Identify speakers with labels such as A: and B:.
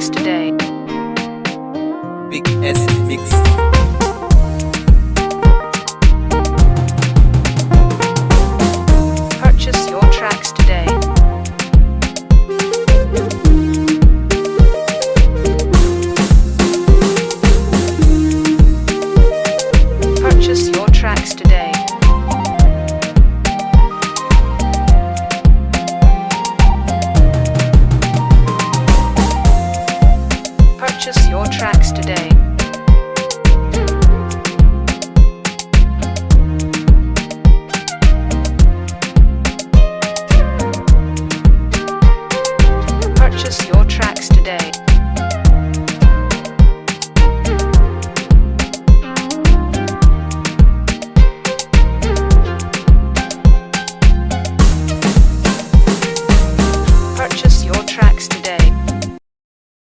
A: tracks today.
B: Big S Mix.
A: Purchase your tracks today. Purchase your tracks today. Purchase your tracks today.